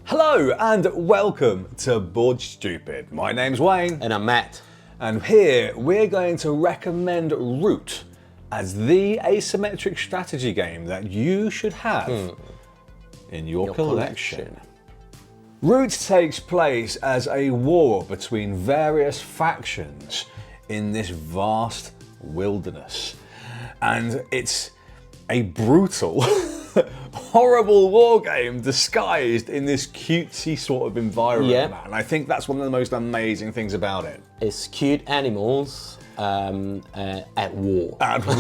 Hello and welcome to Board Stupid. My name's Wayne. And I'm Matt. And here we're going to recommend Root as the asymmetric strategy game that you should have in your collection. Root takes place as a war between various factions in this vast wilderness. And it's a brutal, horrible war game disguised in this cutesy sort of environment. And I think that's one of the most amazing things about it. It's cute animals at war. At war,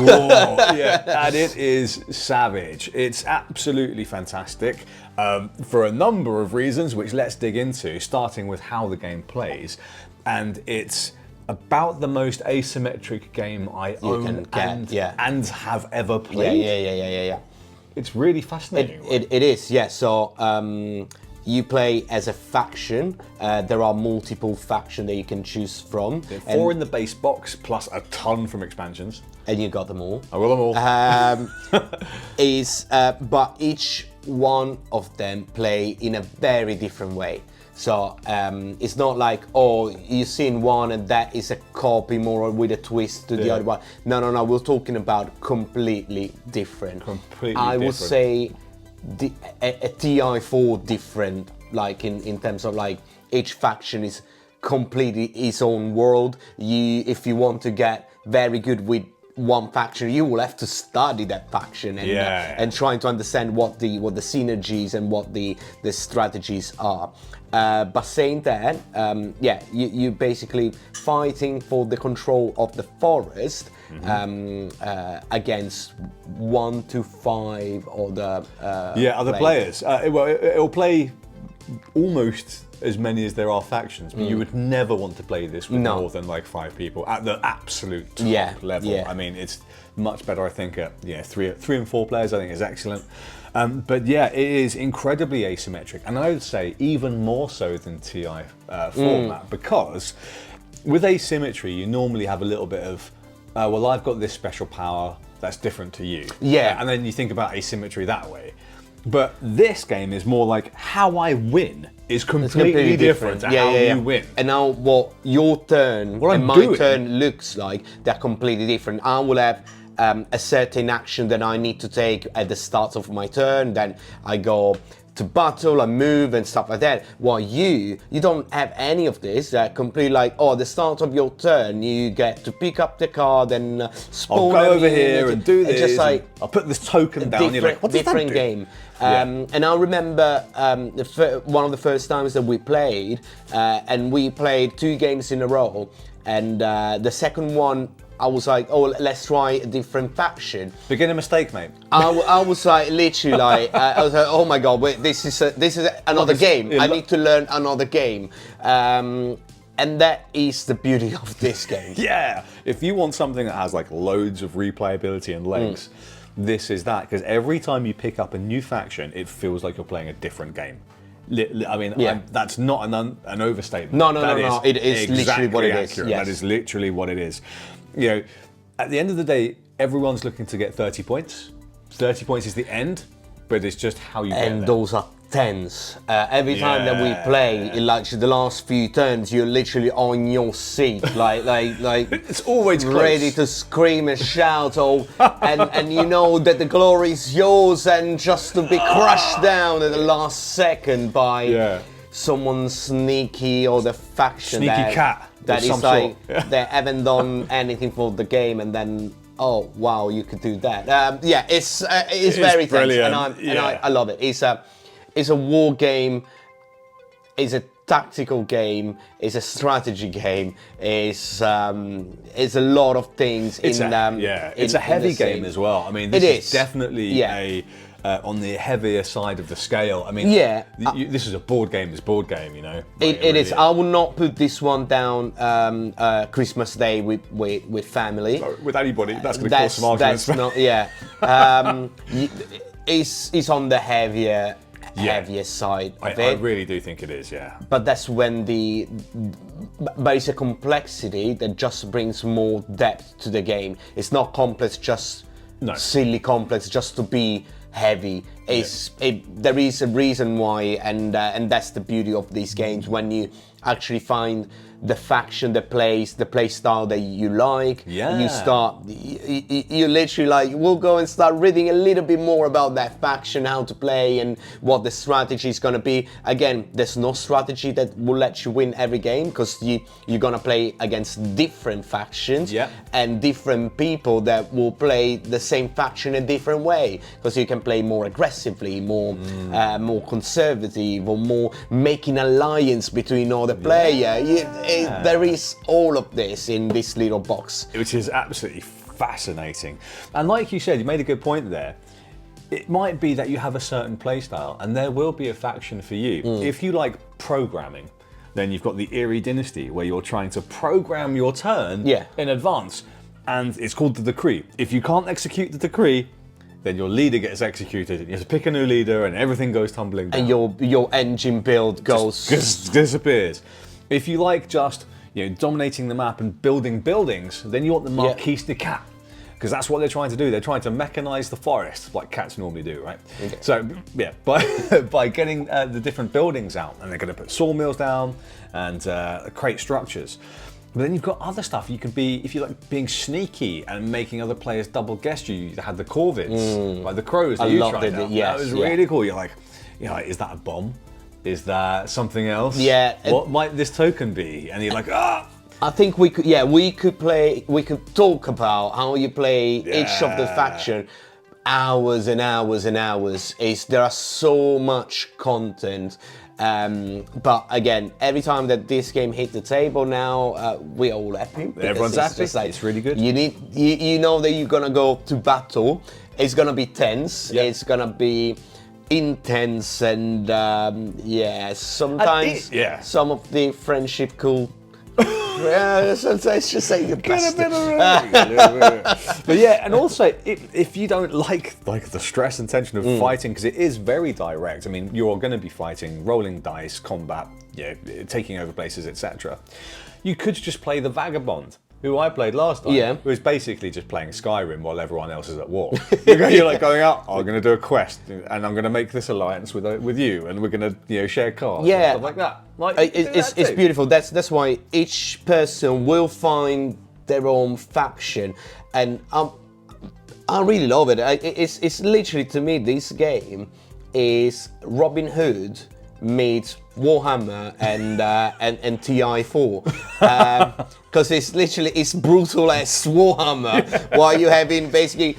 yeah. And it is savage. It's absolutely fantastic for a number of reasons, which let's dig into, starting with how the game plays. And it's about the most asymmetric game I own and have ever played. Yeah. It's really fascinating. It is, yeah. So you play as a faction. There are multiple factions that you can choose from. Four in the base box, plus a ton from expansions. And you got them all. I got them all. But each one of them play in a very different way. So it's not like, oh, you've seen one and that is a copy more with a twist to the other one. No, we're talking about completely different. I would say a TI4 different, like in terms of like each faction is completely its own world. If you want to get very good with one faction, you will have to study that faction and trying to understand what the synergies and what the strategies are. But saying that, you basically fighting for the control of the forest against 1 to 5 other players. It'll play almost as many as there are factions, but you would never want to play this with more than like 5 people at the absolute top level. I mean, it's much better, I think, at 3 and 4 players. I think is excellent. But yeah, it is incredibly asymmetric, and I would say even more so than TI format, because with asymmetry, you normally have a little bit of, well, I've got this special power that's different to you. And then you think about asymmetry that way. But this game is more like how I win is completely different to how you win. And now what your turn my turn looks like, they're completely different. I will have a certain action that I need to take at the start of my turn, then I go to battle, I move and stuff like that. While you don't have any of this. Completely like, at the start of your turn, you get to pick up the card and spawn. I'll go over here and do this. Just like I'll put this token down. You're like, what does that do? Game. And I remember one of the first times that we played, and we played 2 games in a row. And the second one, I was like, oh, let's try a different faction. Beginner mistake, mate. I was like, literally like, I was like, oh my god, wait, this is another game. I need to learn another game. And that is the beauty of this game. If you want something that has like loads of replayability and legs, this is that, because every time you pick up a new faction, it feels like you're playing a different game. I mean, that's not an overstatement. No. It is literally what it is. Yes. That is literally what it is. You know, at the end of the day, everyone's looking to get 30 points. 30 points is the end, but it's just how you get there. And those are tens. Every time that we play, like the last few turns, you're literally on your seat, like it's always ready to scream and shout, and you know that the glory is yours, and just to be crushed down at the last second by someone sneaky or the faction that is like they haven't done anything for the game, and then wow, you could do that. It's very brilliant, and I love it. It's a war game, it's a tactical game, it's a strategy game, it's a lot of things. It's a heavy game as well. I mean, this is definitely on the heavier side of the scale. I mean, this is a board game. It's board game, you know. It really is. I will not put this one down Christmas Day with family. With anybody, that's going to cause some arguments. That's not. It's on the heavier side of it. I really do think it is, But that's when but it's a complexity that just brings more depth to the game. It's not complex, just silly complex, just to be heavy. There is a reason why, and that's the beauty of these games, when you actually find the faction, the play style that you like. Yeah. You literally like, we'll go and start reading a little bit more about that faction, how to play and what the strategy is going to be. Again, there's no strategy that will let you win every game, because you're going to play against different factions and different people that will play the same faction in a different way, because you can play more aggressively, more conservative, or more making alliance between all the players. There is all of this in this little box, which is absolutely fascinating. And like you said, you made a good point there. It might be that you have a certain playstyle, and there will be a faction for you. If you like programming, then you've got the Eerie Dynasty, where you're trying to program your turn in advance, and it's called the decree. If you can't execute the decree, then your leader gets executed, and you have to pick a new leader, and everything goes tumbling down. And your engine build just disappears. If you like just dominating the map and building buildings, then you want the Marquise de Cat, because that's what they're trying to do. They're trying to mechanize the forest, like cats normally do, right? Okay. So by getting the different buildings out, and they're going to put sawmills down and create structures. But then you've got other stuff. You can be, if you like being sneaky and making other players double guess you had the corvids, like the crows that you tried out. That was really cool. You're like, is that a bomb? Is that something else? Yeah. What might this token be? And you're like, ah! I think we could talk about how you play each of the faction hours and hours and hours. There are so much content. But again, every time that this game hit the table now, we're all happy. Everyone's happy. It's really good. You know that you're gonna go to battle. It's gonna be tense. Yep. It's gonna be intense, and sometimes some of the friendship could. Let's just say the best. But yeah, and also if you don't like the stress and tension of fighting, because it is very direct. I mean, you're going to be fighting, rolling dice, combat, taking over places, etc. You could just play the Vagabond, who I played last time, who is basically just playing Skyrim while everyone else is at war. You're like going out, I'm going to do a quest, and I'm going to make this alliance with you, and we're going to share cards and stuff like that. It's beautiful. That's why each person will find their own faction, and I really love it. It's literally, to me, this game is Robin Hood meets Warhammer and TI4, because it's brutal as Warhammer, while you're having basically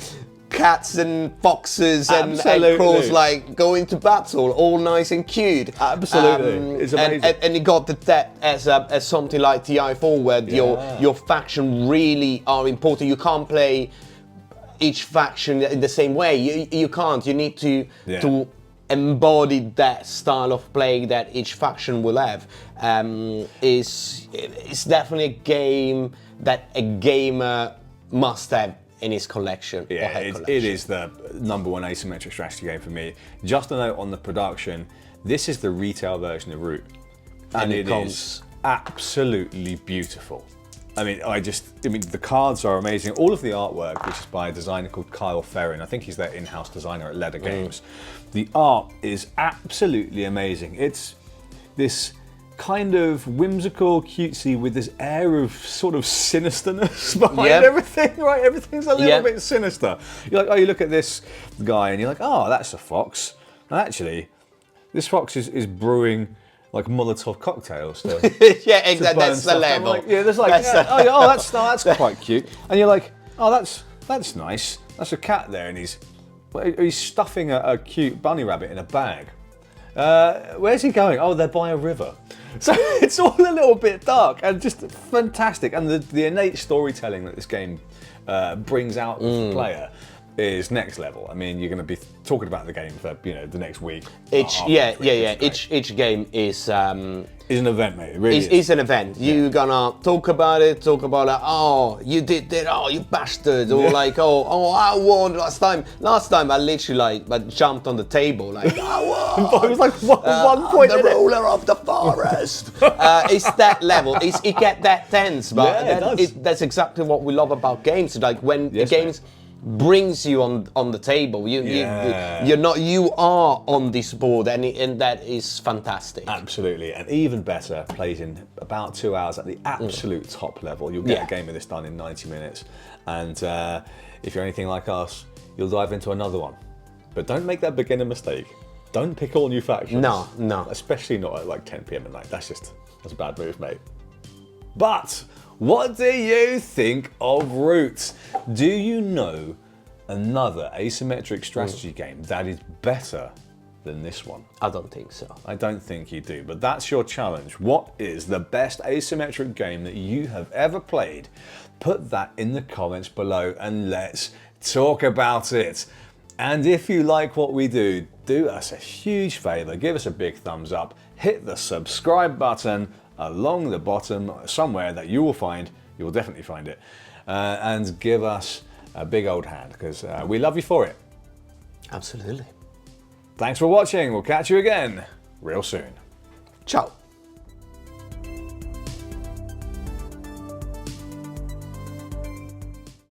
cats and foxes and crows like going to battle, all nice and cute. Absolutely, it's amazing. And you got that as something like TI4, where your faction really are important. You can't play each faction in the same way. You can't. You need to embody that style of play that each faction will have. It's definitely a game that a gamer must have in his collection. Yeah, it is the #1 asymmetric strategy game for me. Just a note on the production, this is the retail version of Root, and it is absolutely beautiful. I mean, the cards are amazing. All of the artwork, which is by a designer called Kyle Ferrin, I think he's their in-house designer at Leather Games. The art is absolutely amazing. It's this kind of whimsical, cutesy, with this air of sort of sinisterness behind everything, right? Everything's a little bit sinister. You're like, you look at this guy and you're like, oh, that's a fox. And actually, this fox is brewing like Molotov cocktails still. Exactly. That's the level. That's quite cute. And you're like, oh, that's nice. That's a cat there, and he's stuffing a cute bunny rabbit in a bag. Where's he going? Oh, they're by a river. So it's all a little bit dark and just fantastic. And the innate storytelling that this game brings out of the player is next level. I mean, you're going to be talking about the game for the next week. Each game is an event, mate. It really is an event. You're gonna talk about it. Oh, you did that. Oh, you bastard. Or like, oh, I won last time. Last time I literally I jumped on the table like, I won. It was like 1 point. I'm the ruler of the forest. It's that level. It get that tense, but it does. That's exactly what we love about games. Like when games brings you on the table. You are on this board, and that is fantastic. Absolutely, and even better, plays in about 2 hours at the absolute top level. You'll get a game of this done in 90 minutes, and if you're anything like us, you'll dive into another one. But don't make that beginner mistake. Don't pick all new factions. No. Especially not at like 10 p.m. at night. That's a bad move, mate. But what do you think of Roots? Do you know another asymmetric strategy game that is better than this one? I don't think so. I don't think you do, but that's your challenge. What is the best asymmetric game that you have ever played? Put that in the comments below and let's talk about it. And if you like what we do us a huge favor, give us a big thumbs up, hit the subscribe button along the bottom somewhere that you will definitely find it, and give us a big old hand, because we love you for it. Absolutely. Thanks for watching. We'll catch you again real soon. Ciao.